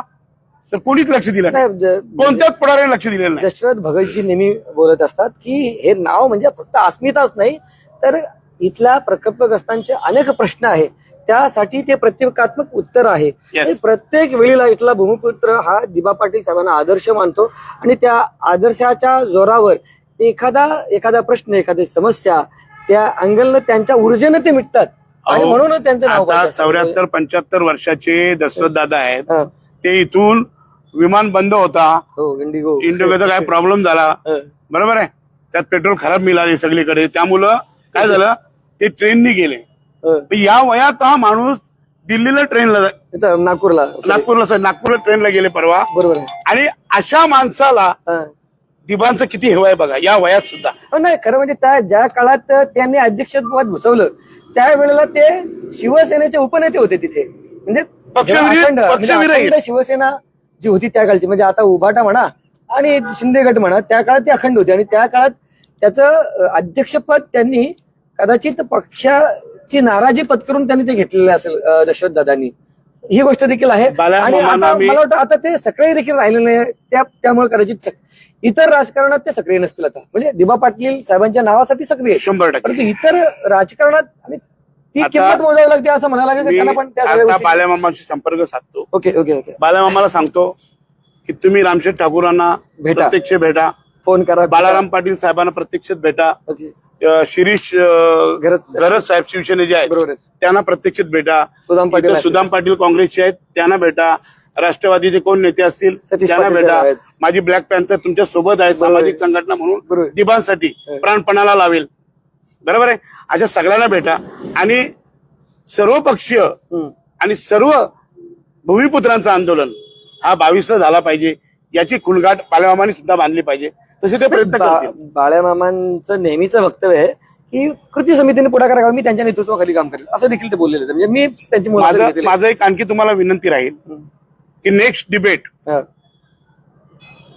तर कोणीच लक्ष दिलं नाही. कोणत्याच पुढाऱ्याने लक्ष दिलेलं नाही.
दशरथ भगतजी नेहमी बोलत असतात की हे नाव म्हणजे फक्त अस्मिताच नाही तर इथल्या प्रकल्पग्रस्तांचे अनेक प्रश्न आहे, त्यासाठी ते प्रतिकात्मक उत्तर आहे. आणि प्रत्येक वेळेला इथला भूमिपुत्र हा दिबा पाटील साहेबांना आदर्श मानतो आणि त्या आदर्शाच्या जोरावर एखादा प्रश्न, एखादी समस्या त्या अँगलनं त्यांच्या ऊर्जेनं ते मिटतात आणि म्हणूनच त्यांचं नाव
आता 74-75 वर्षाचे दशरथ दादा आहेत. ते इथून विमान बंद होता, इंडिगोचा काय प्रॉब्लेम झाला, बरोबर आहे, त्यात पेट्रोल खराब मिळाले सगळीकडे, त्यामुळं काय झालं ते ट्रेननी गेले. या वयात हा माणूस दिल्लीला ट्रेनला, नागपूरला ट्रेनला गेले परवा,
बरोबर.
आणि अशा माणसाला दिबांचं किती हेवा आहे बघा या वयात सुद्धा.
नाही, खरं म्हणजे त्या ज्या काळात त्यांनी अध्यक्षपद भूषवलं त्यावेळेला ते शिवसेनेचे उपनेते होते तिथे, म्हणजे अखंड शिवसेना जी होती त्या काळची, म्हणजे आता उभाटा म्हणा आणि शिंदे गट म्हणा, त्या काळात ते अखंड होते आणि त्या काळात त्याचं अध्यक्षपद त्यांनी कदाचित पक्षाची नाराजी पत्करून त्यांनी ते घेतलेलं असेल दशरथ दादांनी, ही गोष्ट देखील आहे. आणि आता मला वाटतं आता ते सक्रिय देखील राहिले नाही, त्यामुळे कदाचित इतर राजकारणात ते सक्रिय नसतील आता, म्हणजे दिबा पाटील साहेबांच्या नावासाठी सक्रिय
100%.
परंतु इतर राजकारणात आणि ती किंमत मोजावी लागते असं म्हणायला लागेल त्यांना पण. त्या
बाल्यामामाशी संपर्क साधतो.
ओके.
बाल्यामामाला सांगतो की तुम्ही रामशेठ ठाकूरांना प्रत्यक्ष भेटा,
फोन करा,
बालाराम पाटील साहेबांना प्रत्यक्ष भेटा, शिरीष गरज साहेब शिवसेनेचे आहेत त्यांना प्रत्यक्ष भेटा, सुदाम पाटील काँग्रेसचे आहेत त्यांना भेटा, राष्ट्रवादीचे कोण नेते असतील त्यांना भेटा, माझी ब्लॅक पॅन्थर तुमच्या सोबत आहे सामाजिक संघटना म्हणून दिबांसाठी प्राणपणाला लावेल, बरोबर आहे, अशा सगळ्यांना भेटा आणि सर्वपक्षीय आणि सर्व भूमिपुत्रांचं आंदोलन हा 22ला झाला पाहिजे याची खुणगाठ बाळ्यामामांनी सुद्धा बांधली पाहिजे. तसे ते प्रयत्न करतील.
बाळ्यामामांचं नेहमीचं वक्तव्य आहे की कृती समितीने पुढाकार घ्यावा, मी त्यांच्या नेतृत्वाखाली काम करेल असं देखील ते बोललेले. म्हणजे मी त्यांची
माझं एक आणखी तुम्हाला विनंती राहील की नेक्स्ट डिबेट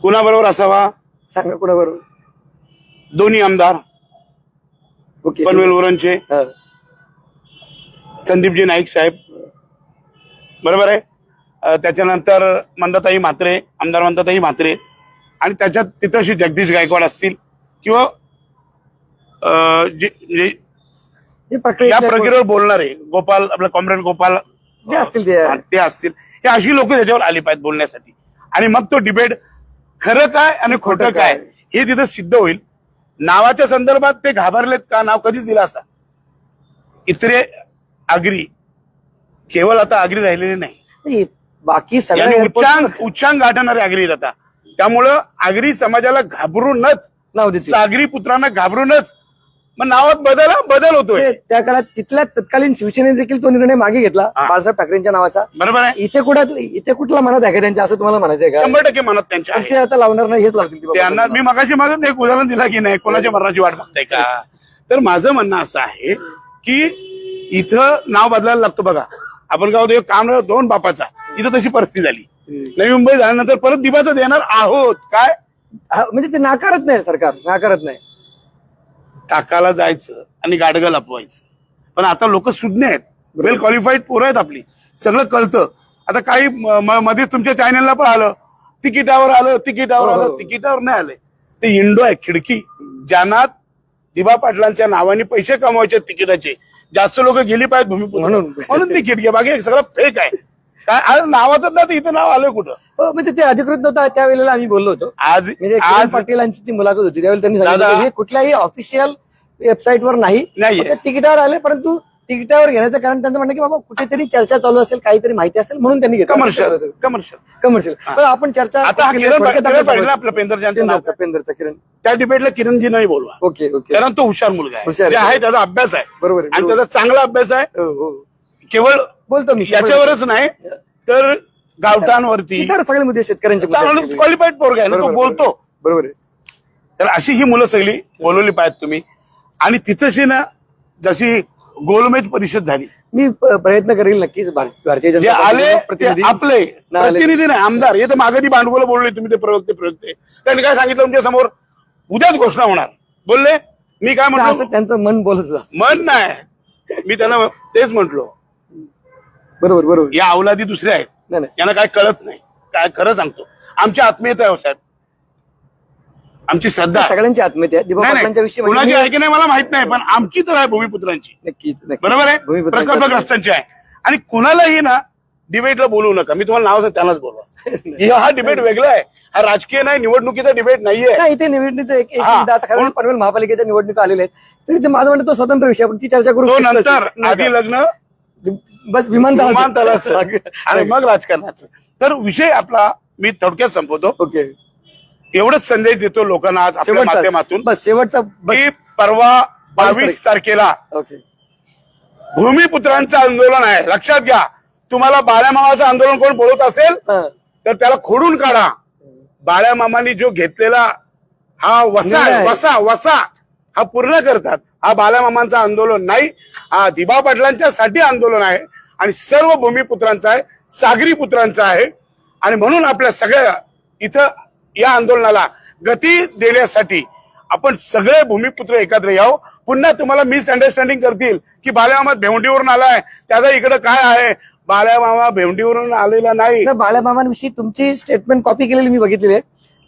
कुणाबरोबर असावा
सांगा, कुणाबरोबर?
दोन्ही आमदार पनवेलवरूनचे संदीपजी नाईक साहेब, बरोबर आहे, त्याच्यानंतर मंदाताई म्हात्रे, आमदार मंदाताई म्हात्रे, आणि त्याच्यात तिथंशी जगदीश गायकवाड असतील किंवा या प्रक्रियेवर बोलणारे गोपाल, आपला कॉम्रेड गोपाल
असतील,
ते असतील. हे अशी लोक त्याच्यावर आली पाहिजेत बोलण्यासाठी आणि मग तो डिबेट खरं काय आणि खोटं काय हे तिथं सिद्ध होईल. नावाच्या संदर्भात ते घाबरलेत का? नाव कधीच दिलं असता. इतरे आगरी केवळ आता आगरी राहिलेले नाही,
बाकी सगळे
उच्चांक गाठणारे आगरी आहेत आता. त्यामुळं आगरी समाजाला घाबरूनच, सागरी पुत्रांना घाबरूनच मग नावात बदल होतोय.
त्या काळात तिथल्या तत्कालीन शिवसेनेने देखील तो निर्णय मागे घेतला बाळासाहेब ठाकरेंच्या नावाचा,
बरोबर आहे.
इथे कुठला मनात आहे का त्यांच्या, असं तुम्हाला म्हणायचं आहे का?
100% मनात त्यांच्या आहे.
ते आता लावणार नाही, हेच लावतील
त्यांना. मी मगाशी माझं एक उदाहरण दिला की नाही, कोणाच्या मरणाची वाट बघताय का? तर माझं म्हणणं असं आहे की इथं नाव बदलायला लागतो. बघा, आपण काय होतं, काम दोन बापाचा, इथं तशी परिस्थिती झाली. नवी मुंबई झाल्यानंतर परत दिबाचं देणार आहोत काय,
म्हणजे ते नाकारत नाही, सरकार नाकारत नाही.
टाकाला जायचं आणि गाडगं लपवायचं. पण आता लोक सुज्ञ आहेत, वेल क्वालिफाईड पोरं आहेत आपली, सगळं कळतं. आता काही मध्ये तुमच्या चॅनलला पण आलं, तिकिटावर नाही आलंय. ते इंडो आहे, खिडकी, ज्यांना दिबा पाटलांच्या नावाने पैसे कमवायचे तिकिटाचे, जास्त लोक गेली पाहिजेत भूमिपुत्र म्हणून ती खिडकी. बाकी सगळं फेक आहे. काय नावाचं ना, इथं नाव आलं कुठं?
म्हणजे ते अधिकृत नव्हतं. त्यावेळेला आम्ही बोललो होतो,
आज
पाटीलांची ती मुलाखत होती, त्यावेळेला त्यांनी सांगितलं कुठल्याही ऑफिशियल वेबसाईटवर नाही, तिकिटावर आले. परंतु तिकिटावर घेण्याचं कारण त्यांचं म्हणणं की बाबा कुठेतरी चर्चा चालू असेल, काहीतरी माहिती असेल म्हणून त्यांनी घेतलं. कमर्शियल. पण आपण चर्चा
आता किरण, त्या डिबेटला किरणजी नाही बोलवा.
ओके.
कारण तो हुशार मुलगा आहे, त्याचा अभ्यास आहे,
बरोबर,
आणि त्याचा चांगला अभ्यास आहे. केवळ
बोलतो मी
याच्यावरच नाही तर गावठाणवरती
सगळे मुद्दे शेतकऱ्यांचे
क्वालिफाईड पोरगा आहे ना, तो बोलतो, बरोबर आहे. तर अशी ही मुलं सगळी बोलवली पाहिजेत तुम्ही. आणि तिथंशी ना, जशी गोलमेज परिषद झाली,
मी प्रयत्न करेल नक्कीच. भारतीय जनता
आले आपले प्रतिनिधी नाही, आमदार, हे तर मागे ती भांडवल बोलले तुम्ही, ते प्रवक्ते त्यांनी काय सांगितलं तुमच्या समोर, उद्याच घोषणा होणार बोलले. मी काय म्हटलं,
त्यांचं मन बोलत,
मन नाही, मी त्यांना तेच म्हटलो,
बरोबर,
या अवलादी दुसऱ्या आहेत, यांना काय कळत नाही. काय खरं सांगतो, आमची आत्मीयता आहे साहेब, आमची श्रद्धा आहे.
सगळ्यांची आत्महत्या आहे. दिबा
नाही,
पाटलांच्या विषयी
नाही,
म्हणजे
कुणाची आहे की नाही मला माहित नाही, पण आमची तर आहे भूमिपुत्रांची.
नक्कीच
बरोबर आहे,
भूमिपुत्रांची
प्रकल्पग्रस्तांची आहे. आणि कुणालाही ना डिबेटला बोलू नका. मी तुम्हाला नाव त्यांनाच बोलवा. हा डिबेट वेगळा आहे, हा राजकीय नाही, निवडणुकीचा डिबेट नाहीये.
नाही, इथे निवडणुकीचं एक
हा.
आता खरं पनवेल महापालिकेच्या निवडणुका आलेल्या आहेत तरी ते माझं म्हणणं तो स्वतंत्र विषय आपण ती चर्चा करू.
तो नंतर आधी लग्न
बस
विमानतळाचं आणि मग राजकारणाचं. तर विषय आपला मी थोडक्यात संपवतो.
ओके,
एवढंच संदेश देतो लोकांना आज आपल्या माध्यमातून
बस शेवटचा
की परवा 22 तारखेला
ओके
भूमिपुत्रांचं आंदोलन आहे. लक्षात घ्या, तुम्हाला बाळ्यामामाचं आंदोलन कोण बोलत असेल
हा.
तर त्याला खोडून काढा. बाळ्यामामांनी जो घेतलेला हा वसा हा पूर्ण करतात. हा बाळ्यामामांचं आंदोलन नाही, हा दिबा पाटलांच्या साठी आंदोलन आहे आणि सर्व भूमिपुत्रांचं आहे, सागरी पुत्रांचं आहे. आणि म्हणून आपल्या सगळ्या इथं या आंदोलनाला गती देण्यासाठी आपण सगळे भूमिपुत्र एकत्र यावं. पुन्हा तुम्हाला मिसअंडरस्टँडिंग करतील की बाळ्यामामा भेवंडीवरून आलाय, त्याचा इकडे काय आहे. बाळ्यामामा भेवंडीवरून आलेला नाही.
बाळामामांविषयी तुमची स्टेटमेंट कॉपी केलेली मी बघितलेली आहे.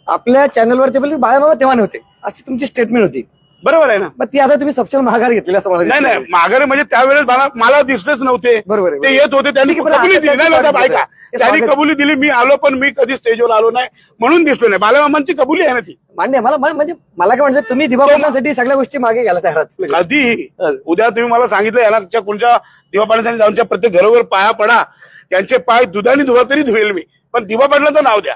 आपल्या चॅनलवर ते बोलले बाळामामा तेव्हा नव्हते, अशी तुमची स्टेटमेंट होती.
बरोबर आहे ना.
मग ती आता तुम्ही सपशेल माघार घेतलेली असं मला
नाही
दिसलं.
नाही, माघारी म्हणजे त्यावेळेस मला दिसलेच नव्हते.
बरोबर आहे,
ते येत होते, त्यांनी
ठीक आहे, पण
कबुली दिली.
आता
नाही
त्यांचं
होता ऐका,
ते
त्यांनी
स्वागत-
कबुली दिली. मी आलो, पण मी कधी स्टेजवर आलो नाही म्हणून दिसलो नाही. बाळामामांची कबुली आहे ना ती.
मान्य आहे. म्हणजे मला काय म्हणतात तुम्ही दिबा पाटलांसाठी सगळ्या गोष्टी मागे घ्यायला तयार आहात.
कधी उद्या तुम्ही मला सांगितलं यांच्या कोणत्या दिवा पाटलांनी जाऊनच्या प्रत्येक घरोवर पाया पडा, त्यांचे पाय दुधाने धुवा तरी धुवेल मी, पण दिवा पाटलांचं नाव द्या.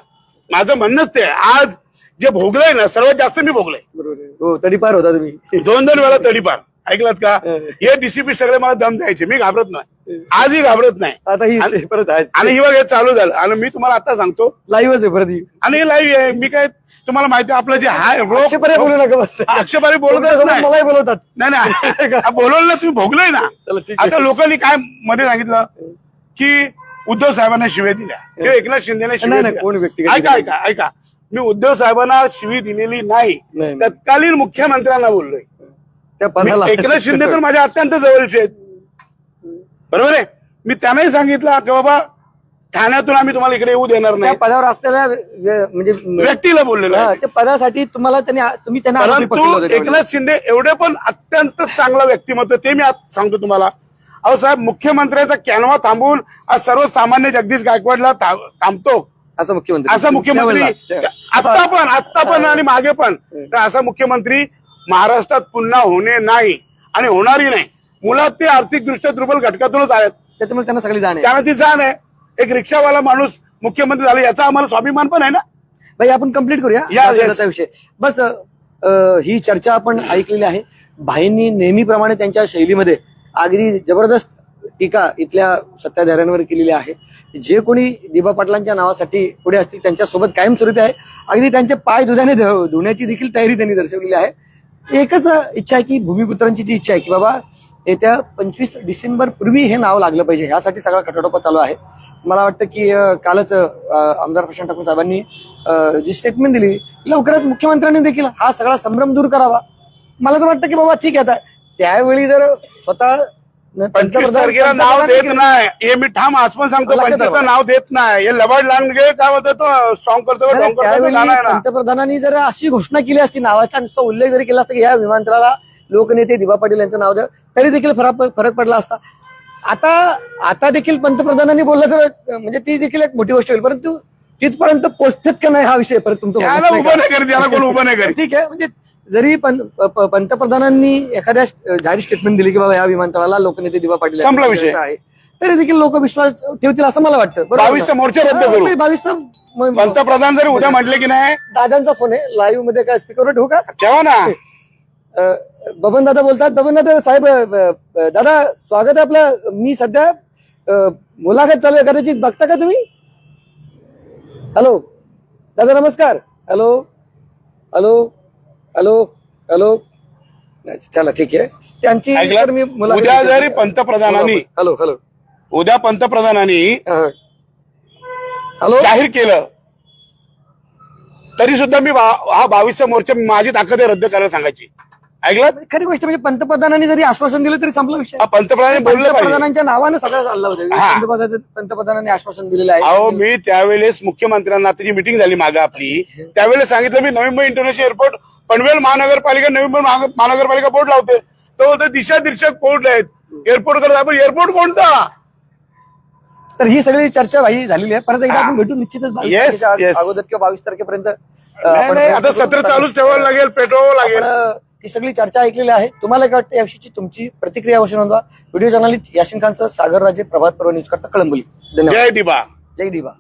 माझं म्हणणंच ते आहे. आज जे भोगलंय ना, सर्वात जास्त मी भोगलंय.
बरोबर आहे. हो, तडीपार होता तुम्ही.
2 वेळा तडीपार. ऐकलात का? हे डीसीपी सगळे मला दम द्यायचे, मी घाबरत नाही, आजही घाबरत नाही.
आता ही परत
आणि ही बघ हे चालू झालं. आणि मी तुम्हाला आता सांगतो
लाईव्हच आहे परत ही.
आणि हे लाईव्ह आहे. मी काय तुम्हाला माहिती आहे, आपलं जे हाय
आक्षेपार्ह बोलू नका बस.
आक्षेपारी बोलतच नाही.
मलाही बोलवतात.
नाही नाही, बोलवलं ना, तुम्ही भोगलंय ना.
चला, ठीक आहे.
आता लोकांनी काय मध्ये सांगितलं की उद्धव साहेबांना शिव्या दिल्या किंवा एकनाथ शिंदेने शिव्या
नाही, कोण व्यक्ती
दिल्या. ऐका ऐका ऐका, मी उद्धव साहेबांना शिवी दिलेली नाही,
नाही.
तत्कालीन मुख्यमंत्र्यांना बोललोय.
त्या पदाला
एकनाथ शिंदे तर माझ्या अत्यंत जवळचे आहेत. बरोबर आहे. मी त्यांनाही सांगितलं की बाबा ठाण्यातून आम्ही तुम्हाला इकडे येऊ देणार
त्या
नाही.
पदावर असलेल्या म्हणजे
व्यक्तीला बोललेलं आहे.
त्या पदासाठी तुम्ही त्यांना आरोपी पकडलं
परंतु
होतं त्यावेळी.
एकनाथ शिंदे एवढे पण अत्यंत चांगला व्यक्तिमत्व, ते मी आज सांगतो तुम्हाला. अहो साहेब, मुख्यमंत्र्याचा कॅनवा थांबून आज सर्वसामान्य जगदीश गायकवाडला थांबतो
असं मुख्यमंत्री
असा मुख्यमंत्री आता पण आणि मागे पण, तर असा मुख्यमंत्री महाराष्ट्रात पुन्हा होणे नाही आणि होणारही नाही. मुळात ते आर्थिकदृष्ट्या दुर्बल घटकातूनच आहेत,
त्याच्यामुळे त्यांना सगळी जाण आहे.
त्यांना ती जाण आहे. एक रिक्षावाला माणूस मुख्यमंत्री झाला याचा आम्हाला स्वाभिमान पण आहे ना.
भाई आपण कंप्लीट करूया
या, yes.
त्याचा विषय. बस ही चर्चा आपण ऐकलेली आहे. भाईंनी नेहमीप्रमाणे त्यांच्या शैलीमध्ये अगदी जबरदस्त टीका इथल्या सत्ताधाऱ्यांवर केलेली आहे. जे कोणी दिबा पाटलांच्या नावासाठी पुढे असतील त्यांच्यासोबत कायमस्वरूपी आहे. अगदी त्यांचे पाय दुधाने धुण्याची देखील तयारी त्यांनी दर्शवलेली आहे. एकच इच्छा आहे की भूमिपुत्रांची जी इच्छा आहे की बाबा येत्या 25 डिसेंबर पूर्वी हे नाव लागलं पाहिजे, ह्यासाठी सगळा खटाटोपा चालू आहे. मला वाटतं की कालच आमदार प्रशांत ठाकूर साहेबांनी जी स्टेटमेंट दिली, लवकरच मुख्यमंत्र्यांनी देखील हा सगळा संभ्रम दूर करावा. मला तर वाटतं की बाबा ठीक आहे, आता त्यावेळी जर स्वतः
25 तारखेला नाव देत नाही, हे मी ठाम आज पण सांगतो. 25 नाव देत नाही. हे लबाड लांडगे काय होतं तो सॉंग करतो,
त्यावेळी पंतप्रधानांनी जर अशी घोषणा केली असती, नावाचा नुसता उल्लेख जरी केला असता की या विमानतळाला लोकनेते दिबा पाटील यांचं नाव द्या, तरी देखील फरक पडला असता. आता देखील पंतप्रधानांनी बोललं तर म्हणजे ती देखील एक मोठी गोष्ट होईल. परंतु तिथपर्यंत पोहोचतात का नाही हा विषय परत तुमचा
उभं नाही करीत, याला कोण उभं नाही करीत.
ठीक आहे. म्हणजे जरी पंतप्रधानांनी एखाद्या जाहीर स्टेटमेंट दिली की बाबा या विमानतळाला लोकनेते दिबा पाटील
संपला विषय
आहे, तरी देखील लोक विश्वास ठेवतील असं मला वाटतं.
22 मोर्चा रद्द करू.
22
पंतप्रधान जरी उद्या म्हटले की नाही,
दादांचा फोन आहे लाईव्ह मध्ये, काय स्पीकरवर ठेवू का?
ठेवा ना.
बबन दादा बोलतात. बबन दादा साहेब, दादा स्वागत आहे आपलं. मी सध्या मुलाखत चालू आहे, कदाचित बघता का तुम्ही? हॅलो दादा, नमस्कार. Hello hello hello hello. चला ठीक आहे. त्यांची मी
उद्या जरी पंतप्रधानांनी
हॅलो हॅलो
उद्या पंतप्रधानांनी
हॅलो
जाहीर केलं तरी सुद्धा मी हा 22 मोर्चा माझी ताकद आहे रद्द करायला सांगायची. ऐकलात?
खरी गोष्ट म्हणजे पंतप्रधानांनी जरी आश्वासन दिलं तरी संपला विषय.
पंतप्रधानांनी बोललं पाहिजे.
पंतप्रधानांच्या नावानं सगळं चाललं होतं.
हा.
पंतप्रधानांनी आश्वासन दिलेलं आहे.
अहो मी त्यावेळेस मुख्यमंत्र्यांना त्याची मिटिंग झाली मागे आपली, त्यावेळेस सांगितलं मी नवी मुंबई इंटरनॅशनल एअरपोर्ट, पनवेल महानगरपालिका, नवी मुंबई महानगरपालिका बोर्ड लावते. तो दिशा दिर्शक बोर्ड आहेत एअरपोर्ट करत. आपण एअरपोर्ट कोणता?
तर ही सगळी चर्चा भाई झालेली आहे. परत एकदा आपण भेटू निश्चितच 22
Yes,
तारखेच्या
yes.
अगोदर किंवा 22 तारखेपर्यंत
नाही, आता सत्र चालूच ठेवावं लागेल, पेटवावं लागेल.
ही सगळी चर्चा ऐकलेली आहे. तुम्हाला काय वाटतं याविषयीची तुमची प्रतिक्रिया अवश्य नोंदवा. व्हिडिओ जर्नलिस्ट याशिन खानचं सागर राजे, प्रभात पर्व न्यूज करता, कळंबोली. धन्यवाद.
जय दिबा.
जय दिवा.